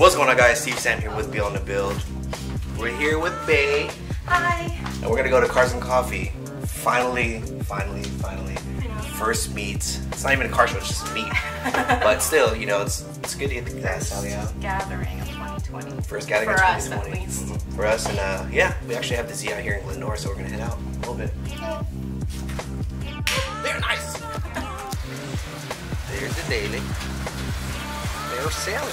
What's going on, guys? Steve Sam here with Bae on the Build. We're here with Bae. Hi. And we're gonna go to Cars and Coffee. Finally. First meet. It's not even a car show, it's just meet. But still, you know, it's good to get the gas alley out. Gathering of 2020. First gathering of 2020. For us, at least. For us, and yeah, we actually have the Z out here in Glendora, so we're gonna head out a little bit. They're nice. There's the daily. They're selling.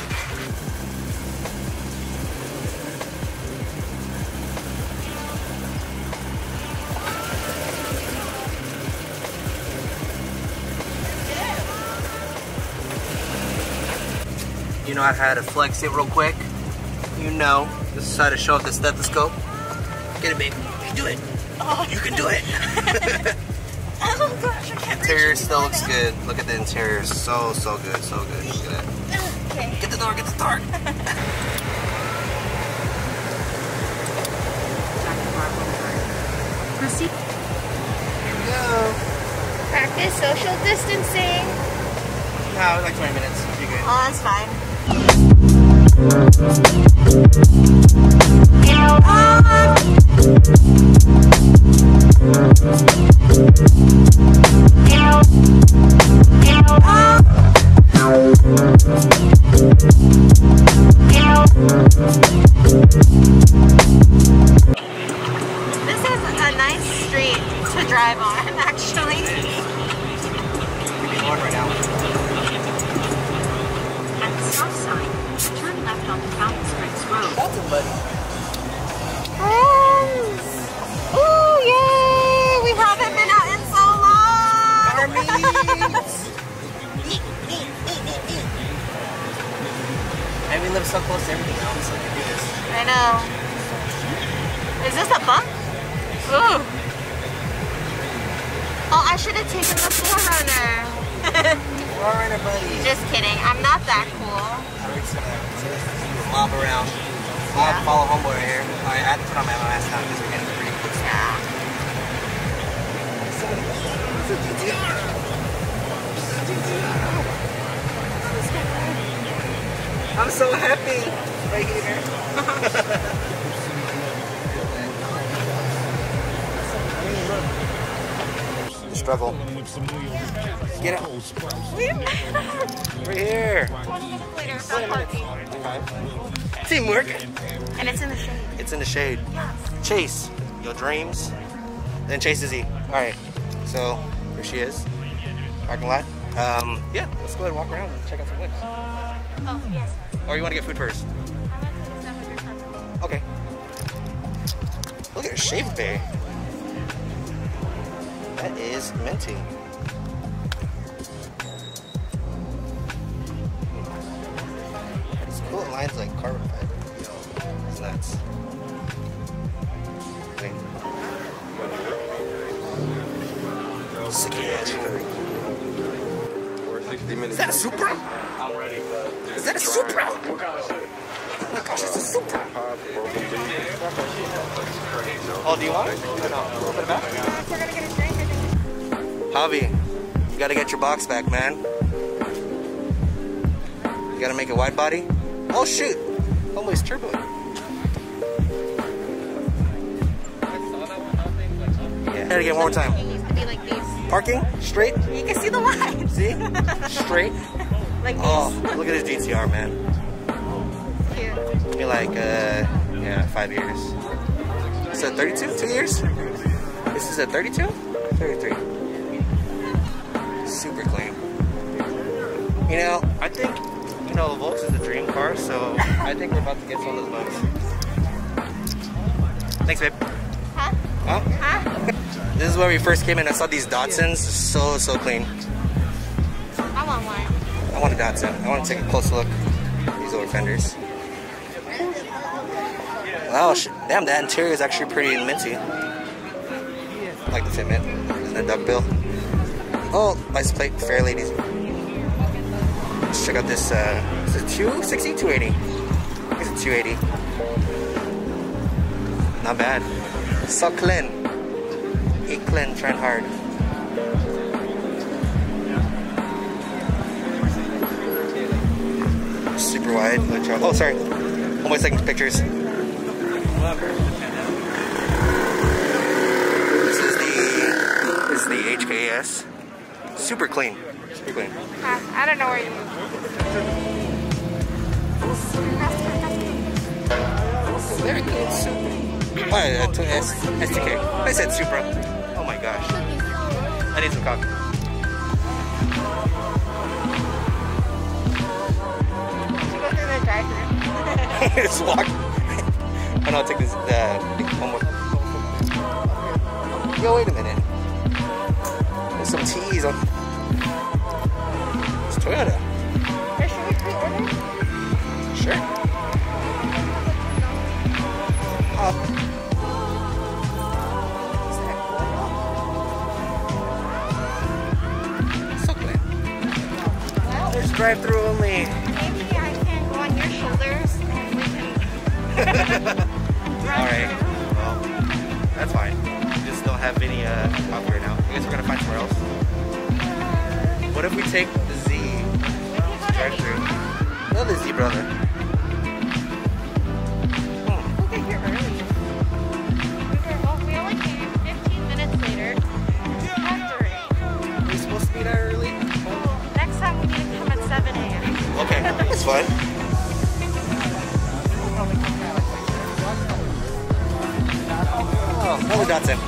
You know, I've had to flex it real quick. You know, just try to show off the stethoscope. Get it, babe. You can do it. Oh, you can do it. Oh gosh, I can't. Interior still looks good. Look at the interior. So good, so good. Look at that. Okay. Get the door, get the door. Proceed. Here we go. Practice social distancing. No, like 20 minutes. Be good. Oh, that's fine. This is a nice street to drive on, actually. We're going right now. At the stop sign, turn left onto Fountain Springs Road. That's a buddy. Ooh, yay! We haven't been out in so long! And we live so close to everything else, so we can do this. I know. Is this a bump? Ooh. Oh, I should have taken the 4Runner. Alright, buddy. Just kidding. I'm not that cool. We're just gonna mob around. Follow homeboy right here. Alright, I had to put on my mask now because we're getting pretty close. Yeah. It's a GTR. I'm so happy right here. The struggle. Get it. We're here. 20 minutes later, found parking. Okay. Teamwork. And it's in the shade. It's in the shade. Yes. Chase, your dreams. Then Chase is Z. Alright, so here she is. Parking lot. Yeah, let's go ahead and walk around and check out some whips. Oh, yes. Or you want to get food first? Okay. Look at her shape, Bae. That is minty. It's cool. It lines like carbon fiber. It's nuts. Wait. Sick ass. 60 minutes. Is that a Supra? I'm ready. Is that a Supra? Oh my gosh, it's a Supra. Oh, do you want it? No. Open it back. We're gonna get a drink, I think. Javi, you gotta get your box back, man. You gotta make it wide body. Oh shoot! Homeboy's turbo. Yeah, gotta get one more time. It needs to be like these. Parking, straight. You can see the lines. See? Straight. Like these. Oh, look at his GTR, man. Cute. It'll be like, yeah, 5 years. Is that 32? 2 years? This is at 32? 33. Super clean. You know, I think, you know, Volks is the dream car, so I think we're about to get some of those bugs. Thanks, babe. Huh? Huh? Huh? This is where we first came in. I saw these Datsuns. So clean. I want one. I want a Datsun. I want to take a close look. These old fenders. Wow, damn, that interior is actually pretty minty. I like the fitment. Isn't it duckbill? Oh, license plate, fair ladies. Let's check out this, is it 260? 280? I think it's a 280. Not bad. So clean. Hey, clean, trying hard. super super wide. Oh, sorry. Almost taking pictures. This is the HKS. Super clean. Super clean. I don't know where you Very good. Super. Oh, STK. I said Supra. Oh my gosh. I need some coffee. go through the drive-thru. Just walk. And I'll take this one more. Yo, wait a minute. There's some teas on. It's Toyota. Or should we pre-order? Sure. So clean. Well, There's drive-thru only. maybe I can go on your shoulders and we can run Alright. through. Well, that's fine. We just don't have any coffee right now. I guess we're gonna find somewhere else. What if we take the Z drive-thru? No, the Z, brother. We'll get here early. We only came 15 minutes later. After it. Are we supposed to be there early? Next time we need to come at 7 a.m. Okay, that's fine. Oh, another Datsun.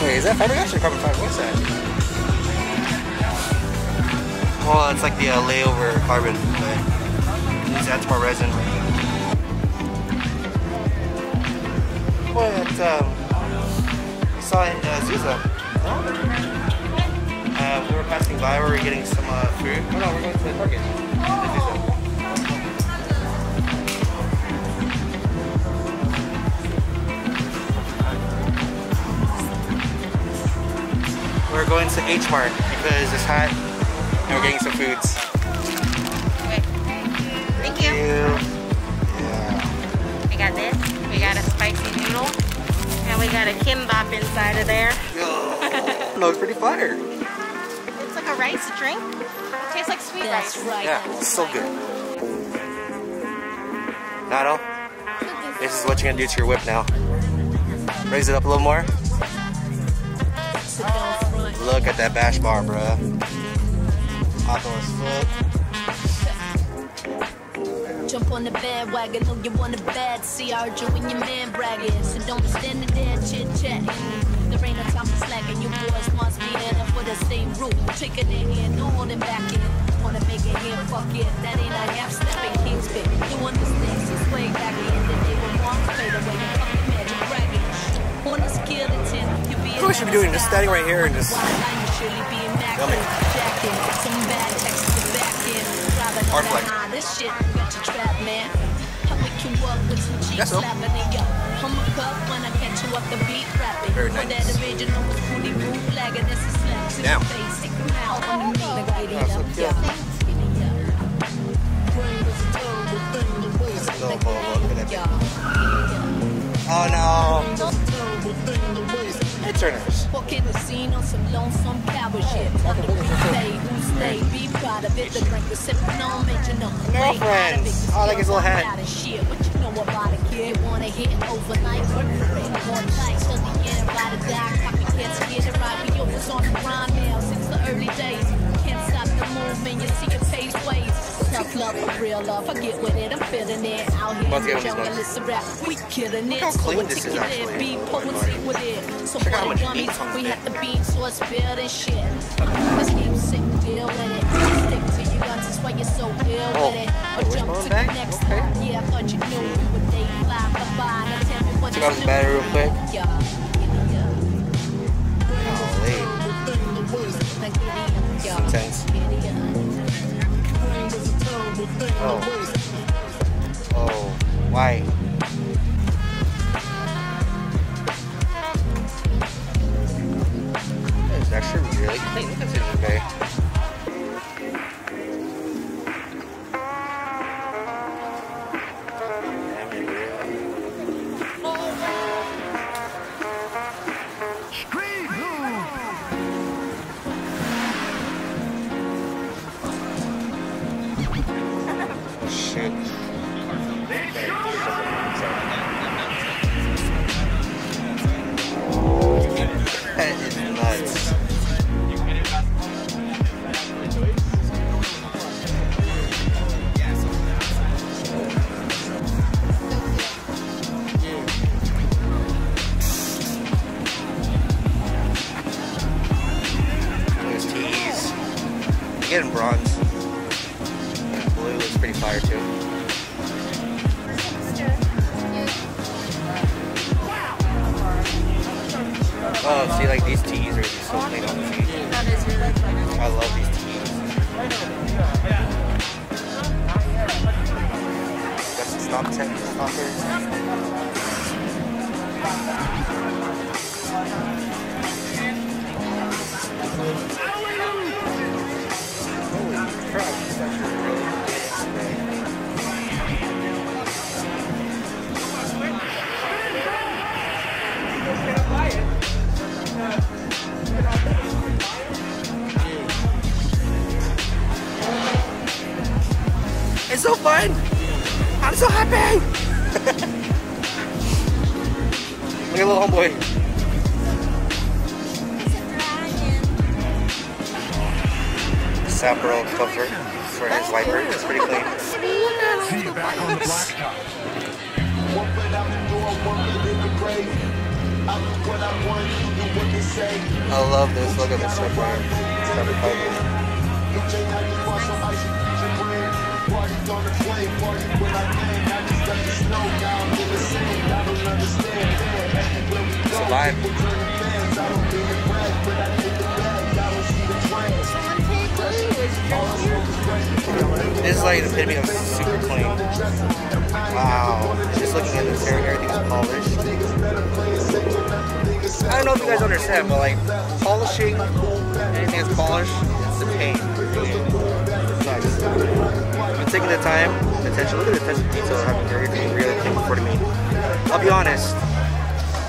Wait, is that fiberglass or carbon fiber? What's that? Well, it's like the layover carbon, but it just adds more resin. What? We saw in Zuza. No? We were passing by, we were getting some food. Oh no, we're going to the Target. We're going to H Mart because it's hot and we're getting some foods. Okay. Thank you. Yeah. We got this. We got a spicy noodle. And we got a kimbap inside of there. No, it's pretty fire. It's like a rice drink. It tastes like sweet rice. Yeah, it's so good. Nato, this is what you're gonna do to your whip now. Raise it up a little more. Look at that bash bar, bruh. Hop on his foot. Jump on the bandwagon, know you want it bad. See, I heard you and your man bragging. So don't stand there chit chatting. There ain't no time for slacking. You boys must be in it for the same route. Taking it in, no holding back in. Wanna make it here, fuck it. That ain't a half stepping king's bit. Doing this thing since way back in the day when one fade away. You fucking magic bragging. On the scale of 10, you be That's what we should be doing, just standing right here and just filming. Some bad texts to back in. Art flight. This shit got you trapped, man. I'll make you up with some cheap Yes, so. slapping it up. I'm a cup when I catch you up the beat rapping. Very For nice. that original was fully bootlegging. This is slap to Damn. the face. Stick 'em out on the meat. Giddy That's up, so yeah. Oh no. Hey, Turners. Walk in the scene on some lonesome cowboy shit. Tell them who stay, be proud of it. The drink was sipping on, mention them. Girlfriends. Oh, I like his little hat. Shit, what you know about a kid? Wanna hit overnight, work for it. One night till the end, ride or die. Copycats get it right. We always on the grind now since the early days. Can't stop the movement, you see your pace ways. Tough love for real love, I get with it, I'm feeling it. Out here in the jungle, it's a rap, we killing it. Look how So clean this is articulate, actually. be potency with it. So Check out how for much the meat's on dummies, we this have the beat, so it's building shit. Let's keep sick, deal with it. Stick to your guns, that's why you're so ill Oh. with it. Or Oh, jump wishbone to back? the next Okay. time. Yeah, I thought you knew we would date fly, bye-bye. Now tell me what Check you out his battery real quick. Yeah. Golly. This is intense. Oh. Oh. Why? It's actually really clean. Look at this guy. Getting bronze. Blue looks pretty fire too. Oh, see, like these tees are just so clean on the feet. That is really fun. I love these tees. Got some stompers. Holy crap, this actually really good today. It's so fun! I'm so happy! Look at little homeboy. Sapro cover for his wiper. It's pretty clean. Back on the blacktop. I love this. Look at this stuff right here. It's carbon fiber. It's a vibe. This is like the epitome of super clean. Wow. Just looking at this hair, everything's polished. I don't know if you guys understand, but like polishing anything that's polished, it's the pain. It's nice. I'm taking the time, attention. Look at the attention to detail having your hair really clean before me. I'll be honest.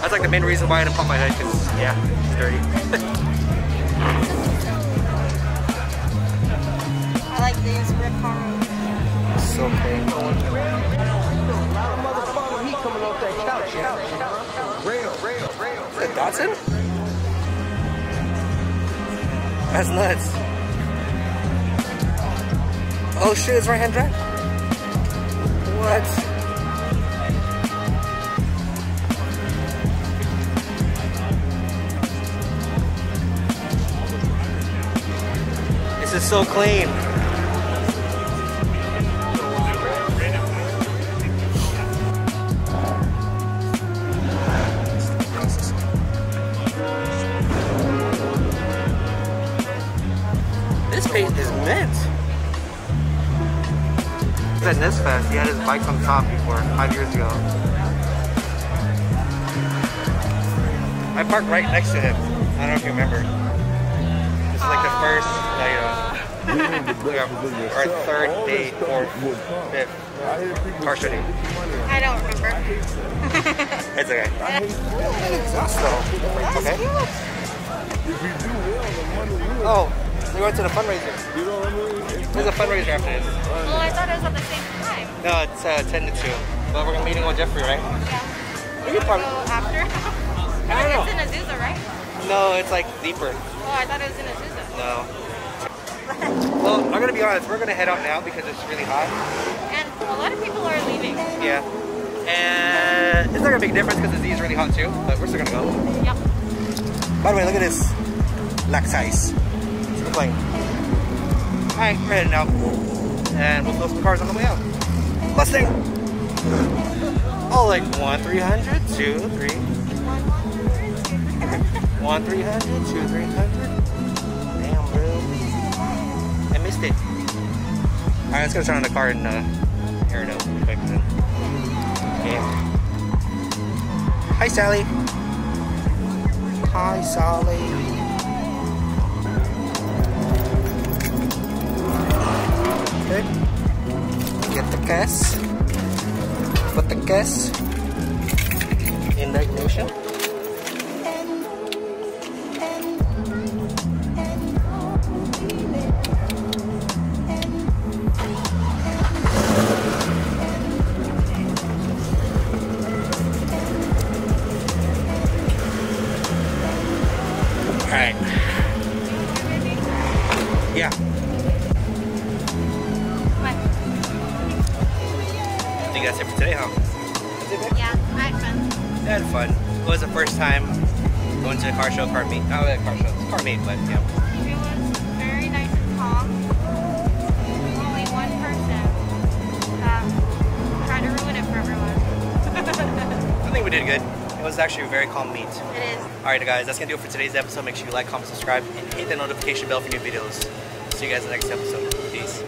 That's like the main reason why I didn't pump my head, because yeah, it's dirty. I like these rip hard. So clean. Is that Dotson? That's nuts. Oh shit, it's right hand drive? What? This is so clean. This paint is mint. At this fest, he had his bikes on top before, 5 years ago. I parked right next to him. I don't know if you remember. This is like the first, our third date or fifth car show date. I don't remember. It's okay. Exhaust though. Okay. Oh, we went to the fundraiser. There's a fundraiser after this. Well, I thought it was at the same time. No, it's 10 to 2. But we're meeting with Jeffrey, right? Yeah. We can probably. Go after? I don't know. It's in Azusa, right? No, it's like deeper. Oh, I thought it was in Azusa. No. Well, I'm gonna be honest. We're gonna head out now because it's really hot. And a lot of people are leaving. Yeah. And it's not gonna make a difference because the Z is really hot too. But we're still gonna go. Yep. By the way, look at this. Lax ice. Still playing. Alright, we're heading out. And we'll fill some cars on the way out. Mustang! Oh, like 1-300, 2-3. 1-300, 2-300. Damn, bro. I missed it. Alright, let's go turn on the car and air it out quick. Okay. Hi, Sally. Hi, Sally. Okay. Get the gas. Put the gas in the ignition. Alright. Yeah. What? I think that's it for today, huh? Yeah, I had fun. I had fun. It was the first time going to a car show, car meet. Not a car show, it's car meet, but yeah. It was very nice and calm. we did good. It was actually a very calm meet. It is. Alright guys, that's gonna do it for today's episode. Make sure you like, comment, subscribe, and hit the notification bell for new videos. See you guys in the next episode. Peace.